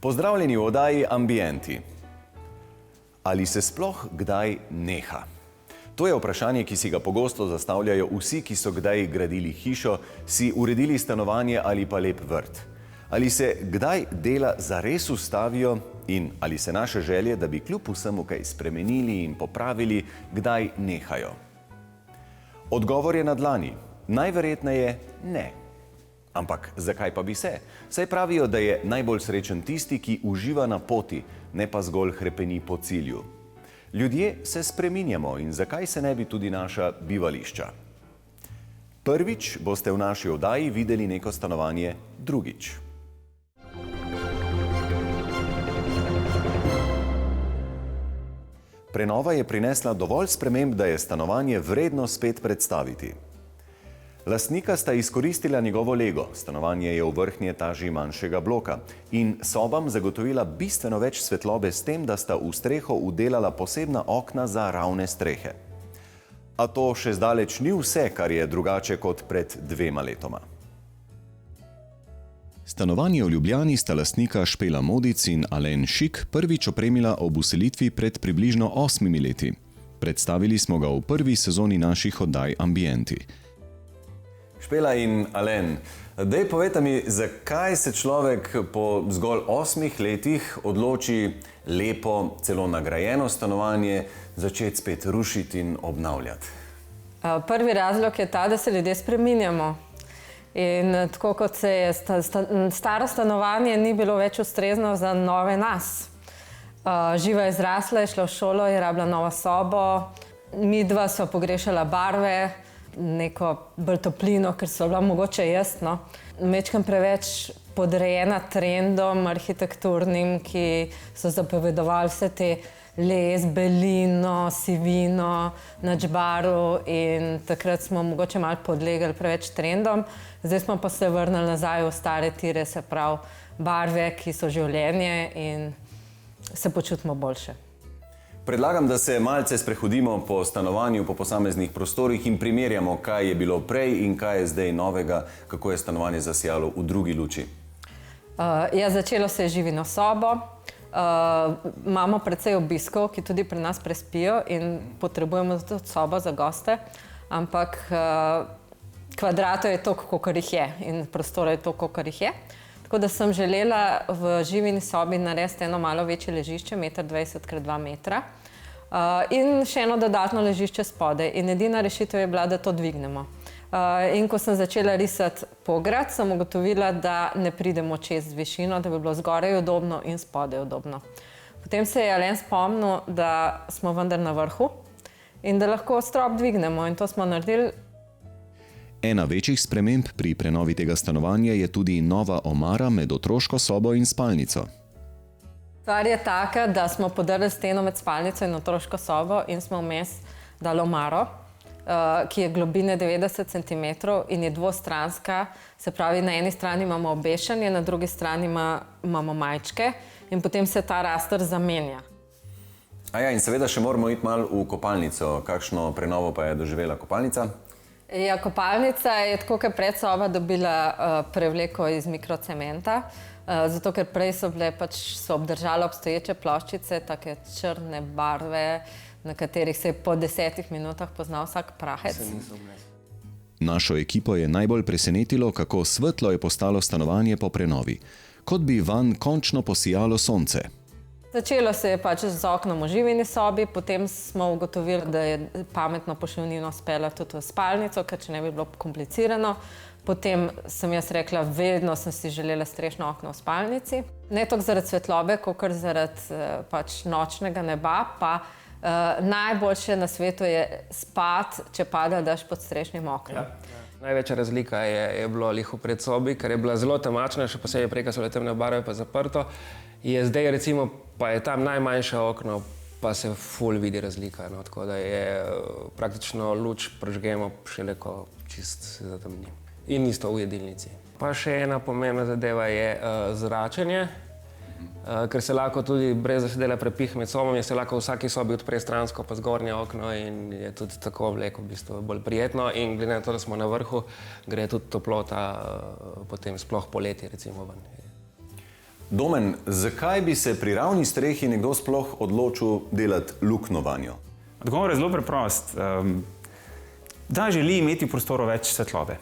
Pozdravljeni v oddaji Ambienti. Ali se sploh kdaj neha? To je vprašanje, ki si ga pogosto zastavljajo vsi, ki so kdaj gradili hišo, si uredili stanovanje ali pa lep vrt. Ali se kdaj dela zares ustavijo in ali se naše želje, da bi kljub vsemu kaj spremenili in popravili, kdaj nehajo? Odgovor je na dlani. Najverjetneje ne. Ampak zakaj pa bi se? Saj pravijo, da je najbolj srečen tisti, ki uživa na poti, ne pa zgolj hrepeni po cilju. Ljudje se spreminjamo in zakaj se ne bi tudi naša bivališča? Prvič boste v naši oddaji videli neko stanovanje drugič. Prenova je prinesla dovolj sprememb, da je stanovanje vredno spet predstaviti. Lastnika sta izkoristila njegovo lego, stanovanje je v vrhnji etaži manjšega bloka in sobam zagotovila bistveno več svetlobe s tem, da sta v streho vdelala posebna okna za ravne strehe. A to še zdaleč ni vse, kar je drugače kot pred 2 letoma. Stanovanje v Ljubljani sta lastnika Špela Modic in Alen Šik prvič opremila ob vselitvi pred približno 8 leti. Predstavili smo ga v prvi sezoni naših oddaj Ambienti. Špela in Alen, daj povejte mi, zakaj se človek po zgolj 8 letih odloči lepo, celo nagrajeno stanovanje začeti spet rušiti in obnavljati? Prvi razlog je ta, da se ljudje spreminjamo. In tako kot se je staro stanovanje ni bilo več ustrezno za nove nas. Živa je zrasla, je šla v šolo, je rabila novo sobo, midva sva pogrešala barve, neko bolj toplino, ker so bila mogoče jaz, no. Majčkeno preveč podrejena trendom arhitekturnim, ki so zapovedovali vse te les, belino, sivino, nadžbaru in takrat smo mogoče malo podlegli preveč trendom. Zdaj smo pa se vrnili nazaj v stare tire, se pravi barve, ki so življenje in se počutimo boljše. Predlagam, da se malce sprehodimo po stanovanju, po posameznih prostorih in primerjamo, kaj je bilo prej in kaj je zdaj novega, kako je stanovanje zasijalo v drugi luči. Začelo se je živino sobo. Imamo precej obiskov, ki tudi pri nas prespijo in potrebujemo tudi sobo za goste, ampak kvadratov je toliko, kolikor jih je in prostora je toliko, kolikor jih je. Tako da sem želela v živini sobi narediti eno malo večje ležišče, 1,20 x 2 metra, in še eno dodatno ležišče spodaj. In edina rešitev je bila, da to dvignemo. In ko sem začela risati pograd, sem ugotovila, da ne pridemo čez višino, da bi bilo zgoraj udobno in spodaj udobno. Potem se je Alen spomnil, da smo vendar na vrhu in da lahko strop dvignemo in to smo naredili. Ena večjih sprememb pri prenovi tega stanovanja je tudi nova omara med otroško sobo in spalnico. Stvar je taka, da smo podrli steno med spalnico in otroško sobo in smo vmes dali omaro, ki je globine 90 cm in je dvostranska. Se pravi, na eni strani imamo obešanje, na drugi strani imamo majčke in potem se ta raster zamenja. In seveda še moramo iti malo v kopalnico. Kakšno prenovo pa je doživela kopalnica? Ja, kopalnica je tako, kot predsoba dobila prevleko iz mikrocementa, zato ker prej so obdržale obstoječe ploščice, take črne barve, na katerih se je po 10 minutah poznal vsak prahec. Našo ekipo je najbolj presenetilo, kako svetlo je postalo stanovanje po prenovi, kot bi vanj končno posijalo sonce. Začelo se je z oknom v živini sobi, potem smo ugotovili, da je pametno poševnino speljati tudi v spalnico, ker če ne bi bilo komplicirano. Potem sem jaz rekla, vedno sem si želela strešno okno v spalnici. Ne toliko zaradi svetlobe, kakor zaradi nočnega neba, pa najboljše na svetu je spati, če pada dež pod strešnim oknom. Največja razlika je bilo lih v predsobi, ker je bila zelo temačna, še posebej prej, ko so bile temne barve pa zaprto. Je zdaj recimo, pa je tam najmanjše okno, pa se ful vidi razlika, no, tako da je praktično luč prižgemo šele, ko čist se zatemni. In isto v jedilnici. Pa še ena pomembna zadeva je zračenje, ker se lahko tudi brez zasedela prepih med sobami, se lahko v vsaki sobi odpre stransko pa zgornje okno in je tudi tako vleko v bistvu bolj prijetno in glede na to, da smo na vrhu, gre tudi toplota potem sploh poleti recimo ven. Domen, zakaj bi se pri ravni strehi nekdo sploh odločil delati luknjo vanjo? Odgovor je zelo preprost. Da želi imeti v prostoru več svetlobe.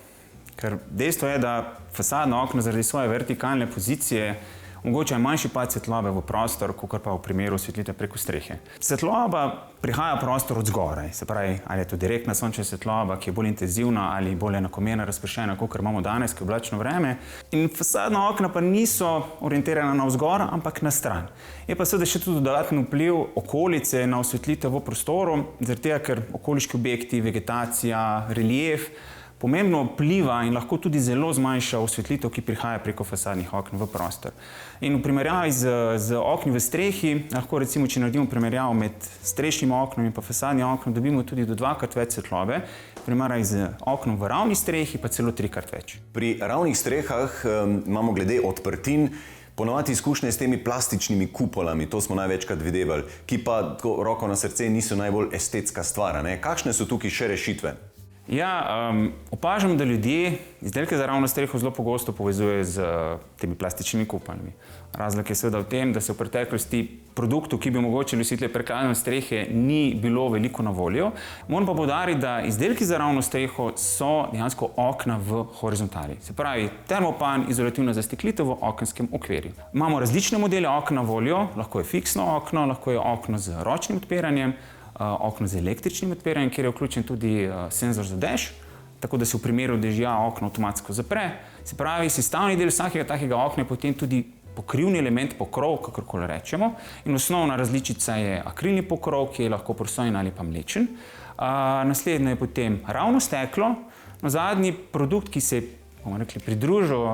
Ker dejstvo je, da fasadno okno zaradi svoje vertikalne pozicije omogoča manjši pad svetlobe v prostor, kot pa v primeru osvetlitve preko strehe. Svetloba prihaja v prostor od zgoraj, se pravi, ali je to direktna sončna svetloba, ki je bolj intenzivna ali bolj enakomerno razpršena, kot imamo danes, ko je oblačno vreme. In fasadna okna pa niso orientirana navzgor, ampak na stran. Je pa seveda še tudi dodaten vpliv okolice na osvetlitev v prostoru, zaradi tega, ker okoliški objekti, vegetacija, relief pomembno vpliva in lahko tudi zelo zmanjša osvetlitev, ki prihaja preko fasadnih okn v prostor. In v primerjavi z okni v strehi, lahko recimo, če naredimo primerjavo med strešnim oknom in pa fasadnim oknom, dobimo tudi do 2-krat več svetlobe, v primerjavi z oknom v ravni strehi pa celo 3-krat več. Pri ravnih strehah imamo glede odprtin ponovadi izkušnje s temi plastičnimi kupolami, to smo največkrat videvali, ki pa roko na srce niso najbolj estetska stvar, ne? Kakšne so tukaj še rešitve? Ja, opažam, da ljudje izdelke za ravno streho zelo pogosto povezujejo z temi plastičnimi kupolami. Razlog je seveda v tem, da se v preteklosti produktov, ki bi omogočili osvetlitev prekalne strehe, ni bilo veliko na voljo. Moram pa poudariti, da izdelki za ravno streho so dejansko okna v horizontali. Se pravi, termopan, izolativna zasteklitev v okenskem okvirju. Imamo različne modele okna na voljo, lahko je fiksno okno, lahko je okno z ročnim odpiranjem, okno z električnim odpiranjem, kjer je vključen tudi senzor za dež, tako da se v primeru dežja okno avtomatsko zapre. Se pravi, sestavni del vsakega takega okna je potem tudi pokrivni element, pokrov, kakorkoli rečemo. In osnovna različica je akrilni pokrov, ki je lahko prostojen ali pa mlečen. Naslednje je potem ravno steklo. Zadnji produkt, ki se je pridružil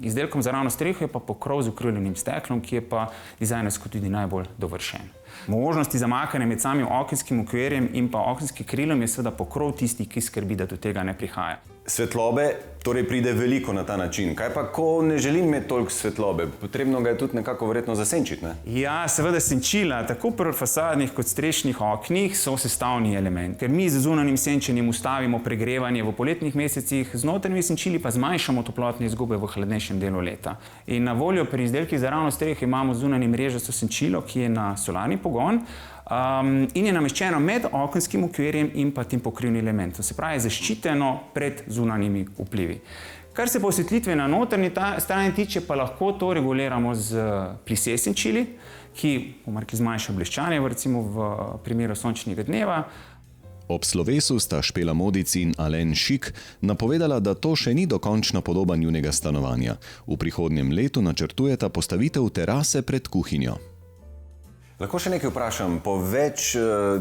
izdelkom za ravno streho, je pa pokrov z ukrivljenim steklom, ki je pa dizajnersko tudi najbolj dovršen. Možnosti za makanje med samim okenskim okvirjem in pa okenskim krilom je seveda pokrov tisti, ki skrbi, da do tega ne prihaja. Svetlobe torej pride veliko na ta način. Kaj pa, ko ne želim imeti toliko svetlobe? Potrebno ga je tudi nekako verjetno zasenčiti, ne? Ja, seveda senčila, tako pri fasadnih kot strešnih oknih, so sestavni element. Ker mi z zunanjim senčenjem ustavimo pregrevanje v poletnih mesecih, z notranjimi senčili pa zmanjšamo toplotne izgube v hladnejšem delu leta. In na voljo pri izdelkih za ravno streho imamo zunanje mrežasto senčilo, ki je na solarni pogon, in je nameščeno med okenskim okvirjem in pa tem pokrivnim elementom. Se pravi, zaščiteno pred zunanjimi vplivi. Kar se pa osvetlitve na notranji strani tiče, pa lahko to reguliramo z plise senčili, ki zmanjša bleščanje, recimo v primeru sončnega dneva. Ob slovesu sta Špela Modic in Alen Šik napovedala, da to še ni dokončna podoba njunega stanovanja. V prihodnjem letu načrtujeta postavitev terase pred kuhinjo. Lahko še nekaj vprašam, po več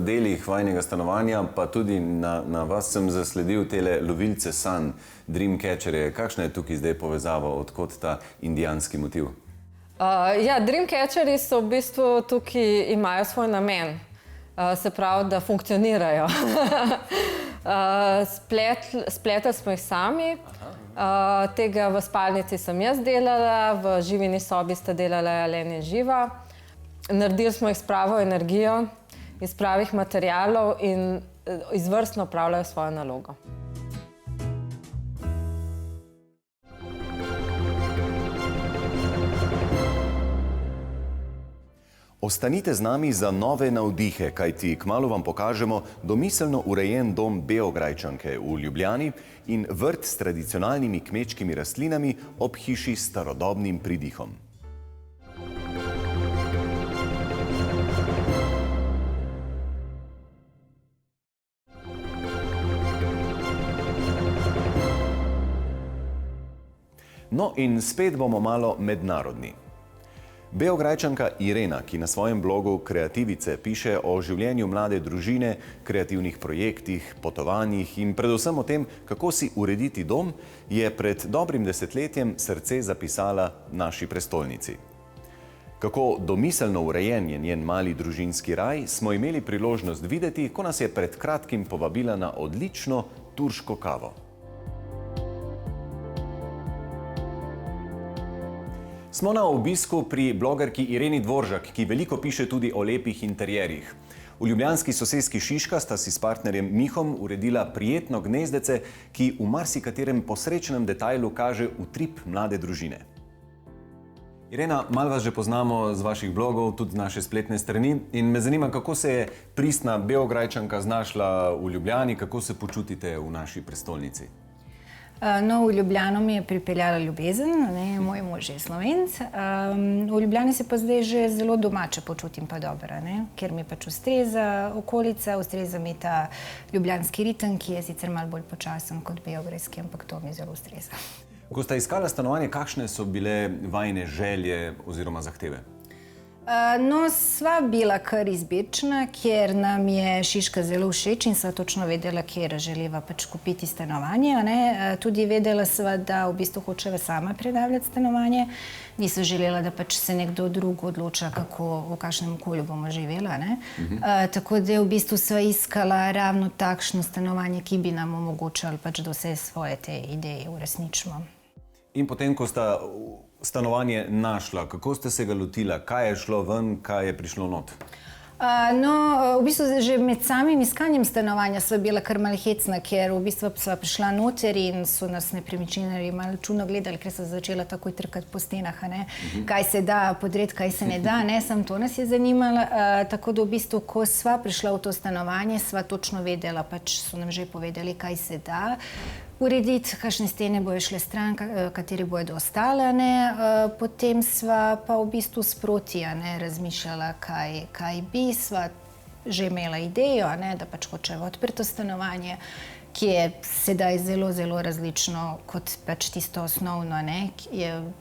delih vajnega stanovanja, pa tudi na vas sem zasledil tele lovilce sanj, Dreamcatcherje. Kakšna je tukaj zdaj povezava, odkot ta indijanski motiv? Ja, Dreamcatcherji so v bistvu tukaj imajo svoj namen, se pravi, da funkcionirajo. Spletli smo jih sami, tega v spalnici sem jaz delala, v živini sobi sta delala Alen in Živa. Naredili smo jih s pravo energijo, iz pravih materialov in izvrstno opravljajo svojo nalogo. Ostanite z nami za nove navdihe, kajti kmalu vam pokažemo domiselno urejen dom Beograjčanke v Ljubljani in vrt s tradicionalnimi kmečkimi rastlinami ob hiši s starodobnim pridihom. No in spet bomo malo mednarodni. Beograjčanka Irena, ki na svojem blogu Kreativice piše o življenju mlade družine, kreativnih projektih, potovanjih in predvsem o tem, kako si urediti dom, je pred dobrim desetletjem srce zapisala naši prestolnici. Kako domiselno urejen je njen mali družinski raj, smo imeli priložnost videti, ko nas je pred kratkim povabila na odlično turško kavo. Smo na obisku pri blogerki Ireni Dvoržak, ki veliko piše tudi o lepih interjerjih. V ljubljanski soseski Šiška sta si s partnerjem Mihom uredila prijetno gnezdece, ki v marsikaterem posrečnem detajlu kaže utrip mlade družine. Irena, malo vas že poznamo z vaših blogov, tudi z naše spletne strani in me zanima, kako se je pristna Beograjčanka znašla v Ljubljani, kako se počutite v naši prestolnici? No, v Ljubljano mi je pripeljala ljubezen, ne, moj mož je Slovenc. V Ljubljani se pa zdaj že zelo domače počutim pa dobro, ne, ker mi pač ustreza okolica, ustreza mi ta ljubljanski ritem, ki je sicer malo bolj počasen kot beograjski, ampak to mi zelo ustreza. Ko sta iskala stanovanje, kakšne so bile vajine želje oziroma zahteve? No, sva bila kar izbirčna, ker nam je Šiška zelo všeč in sva točno vedela, kjer želiva pač kupiti stanovanje. Ne? Tudi vedela sva, da v bistvu hočeva sama prenavljati stanovanje. Niso želela, da pač se nekdo drug odloča, v kakšnem okolju bomo živela. Ne? Tako da v bistvu sva iskala ravno takšno stanovanje, ki bi nam omogočalo pač, da vse svoje te ideje uresničimo. In potem, ko sta stanovanje našla, kako ste se ga lotila, kaj je šlo ven, kaj je prišlo not? No, v bistvu že med samim iskanjem stanovanja sva bila kar malo hecna, ker v bistvu sva prišla noter in so nas nepremičninarji malo čudno gledali, ker so začela takoj trkati po stenah, ne? Kaj se da podreti, kaj se ne da, ne, samo to nas je zanimalo. Tako da v bistvu, ko sva prišla v to stanovanje, sva točno vedela, pač so nam že povedali, kaj se da urediti, kakšne stene bojo šle stran, kateri bojo ostale, ne. Potem sva pa v bistvu sproti, ne, razmišljala, kaj bi, sva že imela idejo, ne, da pač hočeva odprto stanovanje, ki je sedaj zelo, zelo različno kot pač tisto osnovno, ne.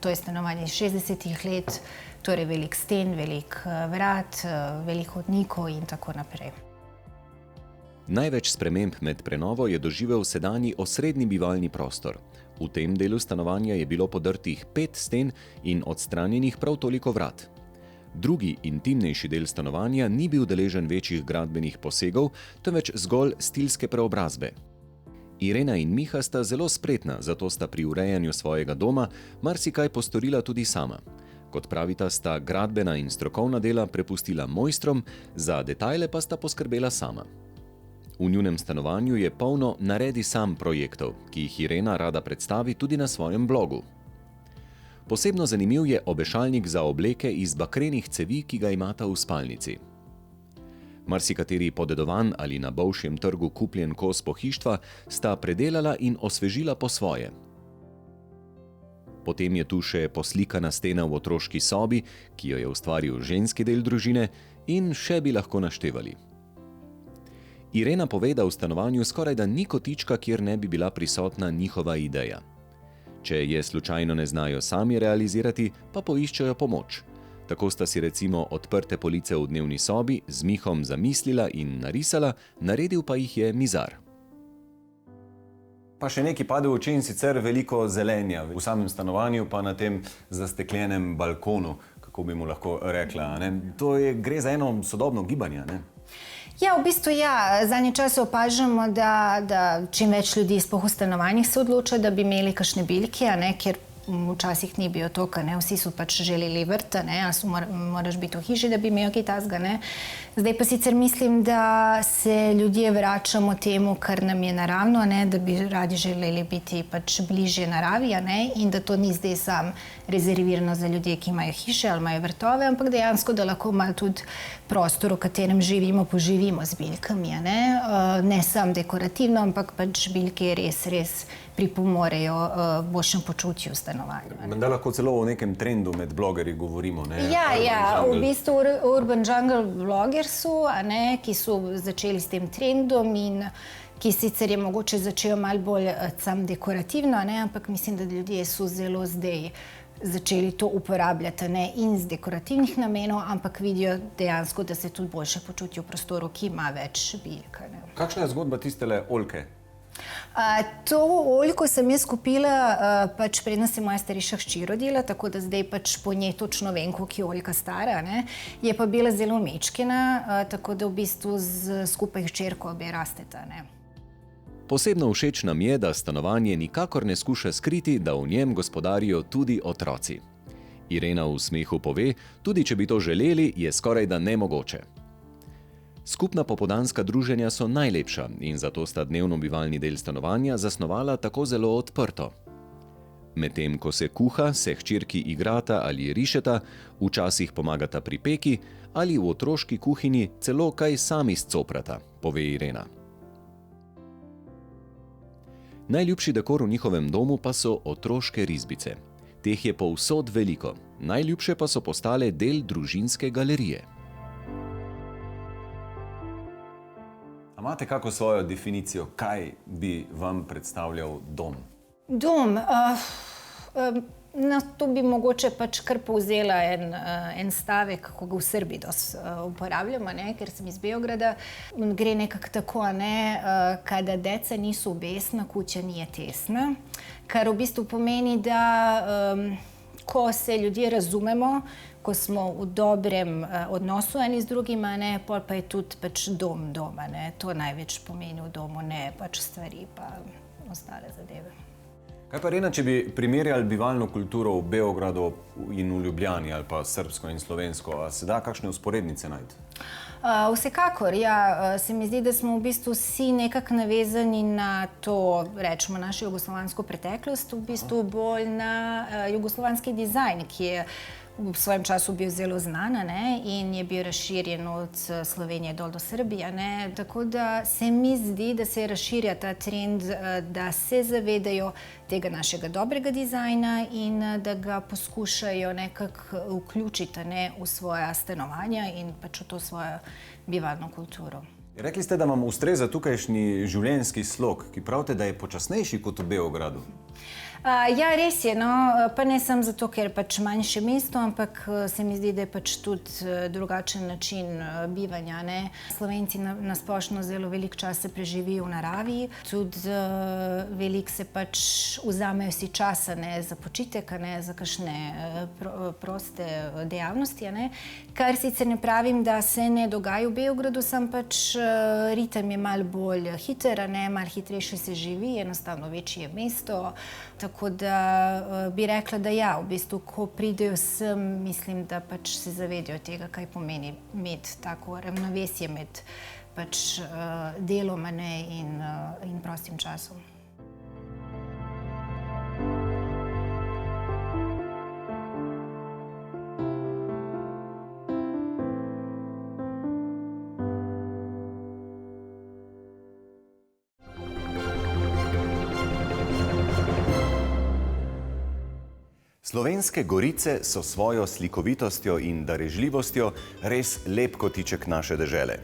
To je stanovanje iz 60-ih let, torej velik sten, velik vrat, velik hodnikov in tako naprej. Največ sprememb med prenovo je doživel sedanji osrednji bivalni prostor. V tem delu stanovanja je bilo podrtih 5 sten in odstranjenih prav toliko vrat. Drugi, intimnejši del stanovanja ni bil deležen večjih gradbenih posegov, temveč zgolj stilske preobrazbe. Irena in Miha sta zelo spretna, zato sta pri urejanju svojega doma marsikaj postorila tudi sama. Kot pravita, sta gradbena in strokovna dela prepustila mojstrom, za detajle pa sta poskrbela sama. V njunem stanovanju je polno naredi sam projektov, ki jih Irena rada predstavi tudi na svojem blogu. Posebno zanimiv je obešalnik za obleke iz bakrenih cevi, ki ga imata v spalnici. Marsikateri podedovan ali na bolšjem trgu kupljen kos pohištva sta predelala in osvežila po svoje. Potem je tu še poslikana stena v otroški sobi, ki jo je ustvaril ženski del družine, in še bi lahko naštevali. Irena pove, da v stanovanju skorajda ni kotička, kjer ne bi bila prisotna njihova ideja. Če je slučajno ne znajo sami realizirati, pa poiščejo pomoč. Tako sta si recimo odprte police v dnevni sobi z Mihom zamislila in narisala, naredil pa jih je mizar. Pa še nekaj pade v oči in sicer veliko zelenja v samem stanovanju, pa na tem zasteklenem balkonu, kako bi mu lahko rekla. Ne? Gre za eno sodobno gibanje, ne? Ja, v bistvu ja. Zadnje čase opažamo, da čim več ljudi sploh v stanovanjih se odloča, da bi imeli kakšne biljke, ne, ker včasih ni bilo toka, ne, vsi so pač želeli vrta, ne, ali moraš biti v hiši, da bi imel kaj takega, ne. Zdaj pa sicer mislim, da se ljudje vračamo temu, kar nam je naravno, ne, da bi radi želeli biti pač bližje naravi, ne, in da to ni zdaj sam rezervirano za ljudje, ki imajo hiše ali imajo vrtove, ampak dejansko, da lahko malo tudi prostor, v katerem živimo, poživimo z biljkami, ne. Ne samo dekorativno, ampak pač biljke res pripomorejo boljšem počutju v stanovanju. Menda lahko celo o nekem trendu med blogerji govorimo, ne? Ja, v bistvu Urban Jungle blogersu, ne, ki so začeli s tem trendom in ki sicer je mogoče začel malo bolj sam dekorativno, ne, ampak mislim, da ljudje so zelo zdaj začeli to uporabljati, ne, in z dekorativnih namenov, ampak vidijo dejansko, da se tudi boljše počutijo v prostoru, ki ima več biljk. Kakšna je zgodba tistele oljke? To oljko sem jaz kupila, pač predno se moja starejša hči rodila, tako da zdaj pač po njej točno vem, koliko je oljka stara, ne. Je pa bila zelo mečkina, tako da v bistvu skupaj hčerko obe rasteta, ne. Posebno všeč nam je, da stanovanje nikakor ne skuša skriti, da v njem gospodarijo tudi otroci. Irena v smehu pove, tudi če bi to želeli, je skorajda nemogoče. Skupna popoldanska druženja so najlepša in zato sta dnevno bivalni del stanovanja zasnovala tako zelo odprto. Medtem ko se kuha, se hčerki igrata ali rišeta, včasih pomagata pri peki ali v otroški kuhinji celo kaj sami scoprata, pove Irena. Najljubši dekor v njihovem domu pa so otroške risbice. Teh je povsod veliko, najljubše pa so postale del družinske galerije. A imate kako svojo definicijo, kaj bi vam predstavljal dom? Dom. Na to bi mogoče pač kar povzela en stavek, ko ga v Srbiji dosti uporabljamo, ker sem iz Beograda. Gre nekako tako, kada deca nisu besna, kuća nije tesna. Kar v bistvu pomeni, da ko se ljudje razumemo, ko smo v dobrem odnosu eni z drugima, pol pa je tudi pač dom doma. To največ pomeni v domu, ne pač stvari pa ostale zadeve. Kaj pa, Rena, če bi primerjali bivalno kulturo v Beogradu in v Ljubljani ali pa srbsko in slovensko, a se da kakšne vzporednice najti? Vsekakor, ja. Se mi zdi, da smo v bistvu vsi nekako navezani na to, rečemo, našo jugoslovansko preteklost, v bistvu bolj na jugoslovanski dizajn, ki je v svojem času bil zelo znan in je bil razširjen od Slovenije dol do Srbije. Tako da se mi zdi, da se razširja ta trend, da se zavedajo tega našega dobrega dizajna in da ga poskušajo nekako vključiti v svoja stanovanja in pač v to svojo bivalno kulturo. Rekli ste, da vam ustreza tukajšnji življenjski slog, ki pravite, da je počasnejši kot v Beogradu. Ja, res je, pa ne samo zato, ker je pač manjše mesto, ampak se mi zdi, da je pač tudi drugačen način bivanja. Slovenci na splošno zelo veliko časa preživijo v naravi, tudi veliko se pač vzamejo si časa za počitek, za kakšne proste dejavnosti. Kar sicer ne pravim, da se ne dogaja v Beogradu, sam pač ritem je malo bolj hiter, malo hitrejše se živi, enostavno večje je mesto. Tako da bi rekla, da ja, v bistvu, ko pridejo sem, mislim, da pač se zavedajo tega, kaj pomeni imeti tako ravnovesje med pač delom in prostim časom. Slovenske gorice so svojo slikovitostjo in darežljivostjo res lep kotiček naše dežele.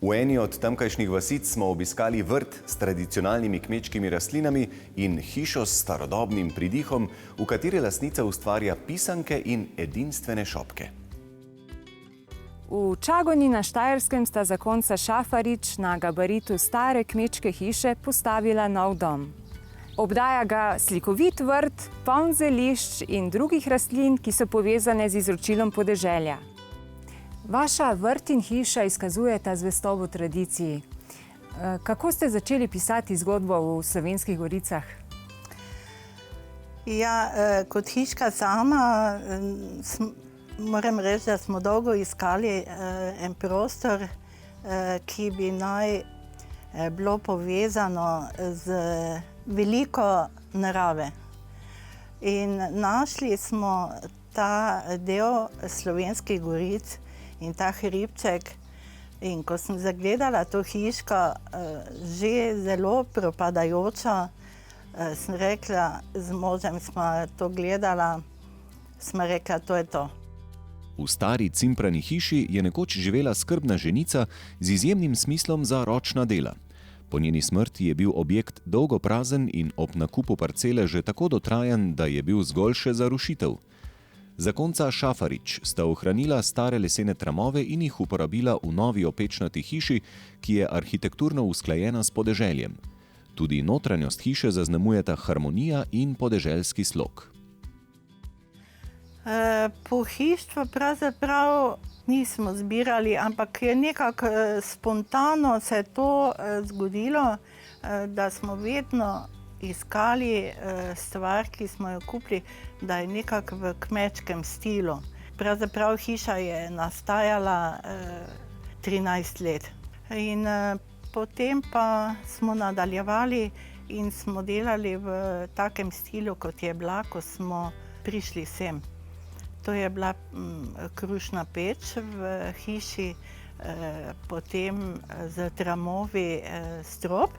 V eni od tamkajšnjih vasic smo obiskali vrt s tradicionalnimi kmečkimi rastlinami in hišo s starodobnim pridihom, v kateri lastnica ustvarja pisanke in edinstvene šopke. V Čagoni na Štajerskem sta zakonca Šafarič na gabaritu stare kmečke hiše postavila nov dom. Obdaja ga slikovit vrt, poln zelišč in drugih rastlin, ki so povezane z izročilom podeželja. Vaša vrt in hiša izkazujeta zvestobo tradiciji. Kako ste začeli pisati zgodbo v Slovenskih goricah? Ja, kot hiška sama moram reči, da smo dolgo iskali en prostor, ki bi naj bilo povezano z veliko narave. In našli smo ta del Slovenskih goric in ta hribček. In ko sem zagledala to hiško, že zelo propadajočo, sem rekla, z možem smo to gledala, smo rekla, to je to. V stari cimprani hiši je nekoč živela skrbna ženica z izjemnim smislom za ročna dela. Po njeni smrti je bil objekt dolgo prazen in ob nakupu parcele že tako dotrajan, da je bil zgolj še za rušitev. Zakonca Šafarič sta ohranila stare lesene tramove in jih uporabila v novi opečnati hiši, ki je arhitekturno usklajena s podeželjem. Tudi notranjost hiše zaznamujeta harmonija in podeželski slog. Pohištvo pravzaprav nismo zbirali, ampak je nekako spontano se to zgodilo, da smo vedno iskali stvar, ki smo jo kupili, da je nekako v kmečkem stilu. Pravzaprav hiša je nastajala 13 let. In potem pa smo nadaljevali in smo delali v takem stilu, kot je bila, ko smo prišli sem. To je bila krušna peč v hiši, potem z tramovi strop.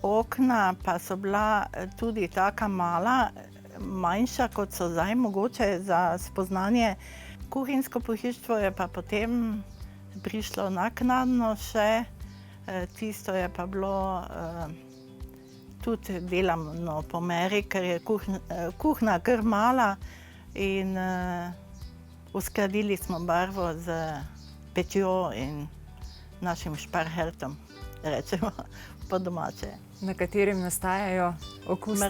Okna pa so bila tudi taka mala, manjša, kot so zdaj, mogoče za spoznanje. Kuhinjsko pohištvo je pa potem prišlo naknadno še, tisto je pa bilo tudi delano po meri, ker je kuhna kar mala in uskladili smo barvo z pečjo in našim šparhertom, rečemo po domače. Na katerem nastajajo okusne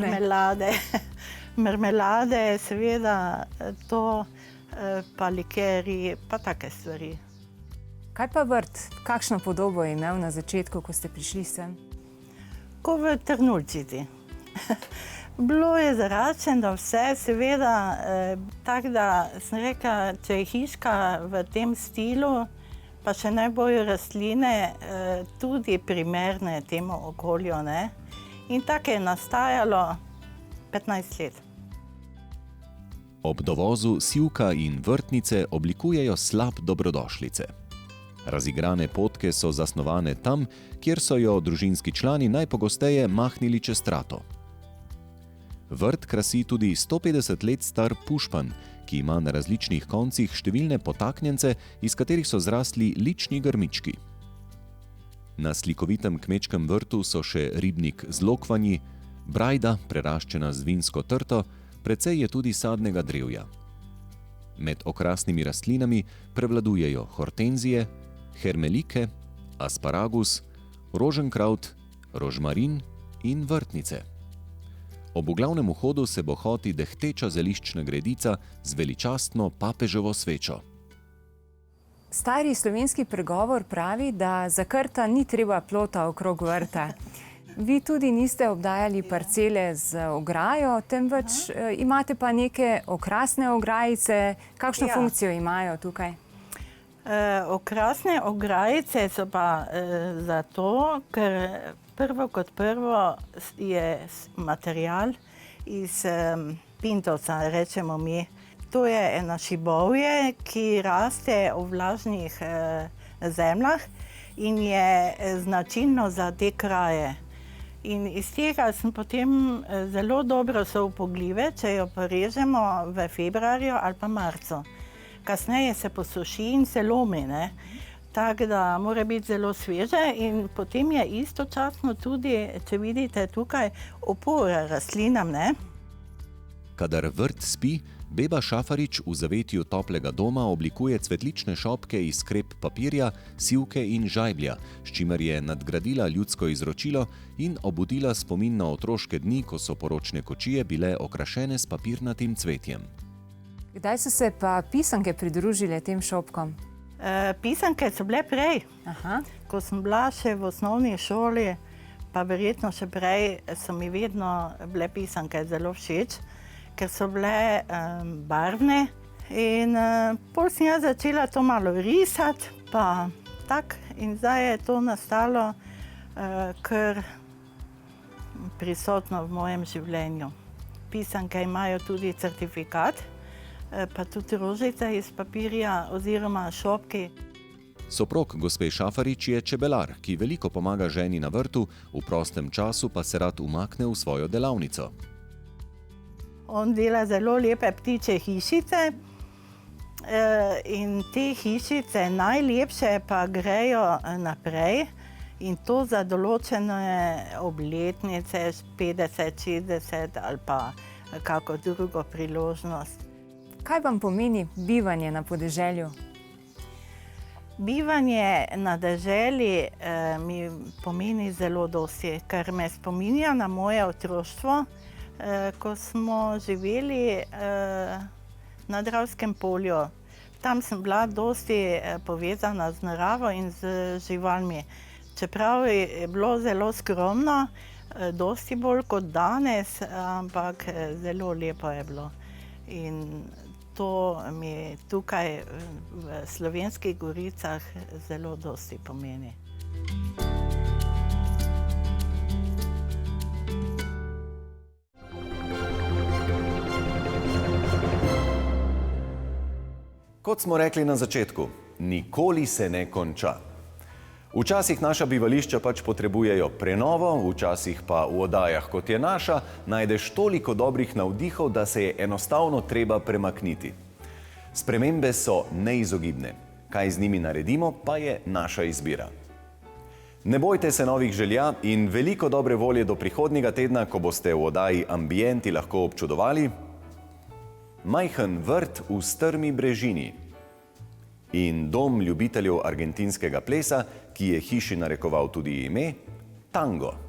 marmelade, seveda to, pa likeri, pa take stvari. Kaj pa vrt? Kakšno podobo je imel na začetku, ko ste prišli sem? Ko v Trnulčici. Bilo je zaračeno vse, seveda, tako da sem rekla, če je hiška v tem stilu, pa še naj bojo rastline tudi primerne temu okolju, ne? In tako je nastajalo 15 let. Ob dovozu sivka in vrtnice oblikujejo slap dobrodošlice. Razigrane potke so zasnovane tam, kjer so jo družinski člani najpogosteje mahnili čez trato. Vrt krasi tudi 150 let star pušpan, ki ima na različnih koncih številne potaknjence, iz katerih so zrasli lični grmički. Na slikovitem kmečkem vrtu so še ribnik z lokvanji, brajda, preraščena z vinsko trto, precej je tudi sadnega drevja. Med okrasnimi rastlinami prevladujejo hortenzije, hermelike, asparagus, roženkraut, rožmarin in vrtnice. Ob glavnem vhodu se bohoti dehteča zeliščna gredica z veličastno papeževo svečo. Stari slovenski pregovor pravi, da za krta ni treba plota okrog vrta. Vi tudi niste obdajali parcele z ograjo, temveč imate pa neke okrasne ograjice. Kakšno funkcijo imajo tukaj? Okrasne ograjice so pa zato, ker prvo kot prvo je material iz pintovca, rečemo mi. To je ena šibovje, ki raste v vlažnih zemljah in je značilno za te kraje. In iz tega smo potem zelo dobro so upogljive, če jo porežemo v februarju ali pa marcu. Kasneje se posuši in se lomi, ne? Tako da mora biti zelo sveže in potem je istočasno tudi, če vidite tukaj, opora rastlinam, ne? Kadar vrt spi, Beba Šafarič v zavetju toplega doma oblikuje cvetlične šopke iz krep papirja, sivke in žajblja, s čimer je nadgradila ljudsko izročilo in obudila spomin na otroške dni, ko so poročne kočije bile okrašene s papirnatim cvetjem. Kdaj so se pa pisanke pridružile tem šopkom? Pisanke so bile prej. Aha. Ko sem bila še v osnovni šoli, pa verjetno še prej, so mi vedno bile pisanke zelo všeč, ker so bile barvne. In pol sem jaz začela to malo risati, pa tak. In zdaj je to nastalo kar prisotno v mojem življenju. Pisanke imajo tudi certifikat, pa tudi rožice iz papirja oziroma šopki. Soprog gospe Šafarič je čebelar, ki veliko pomaga ženi na vrtu, v prostem času pa se rad umakne v svojo delavnico. On dela zelo lepe ptičje hišice in te hišice najlepše pa grejo naprej in to za določene obletnice, 50, 60 ali pa kako drugo priložnost. Kaj vam pomeni bivanje na podeželju? Bivanje na deželi mi pomeni zelo dosti, ker me spominja na moje otroštvo, ko smo živeli na Dravskem polju. Tam sem bila dosti povezana z naravo in z živalmi. Čeprav je bilo zelo skromno, dosti bolj kot danes, ampak zelo lepo je bilo. In to mi tukaj v Slovenskih Goricah zelo dosti pomeni. Kot smo rekli na začetku, nikoli se ne konča. Včasih naša bivališča pač potrebujejo prenovo, včasih pa v oddajah, kot je naša, najdeš toliko dobrih navdihov, da se je enostavno treba premakniti. Spremembe so neizogibne. Kaj z njimi naredimo, pa je naša izbira. Ne bojte se novih želja in veliko dobre volje do prihodnjega tedna, ko boste v oddaji Ambienti lahko občudovali majhen vrt v strmi brežini in dom ljubiteljev argentinskega plesa, ki je hiši narekoval tudi ime Tango.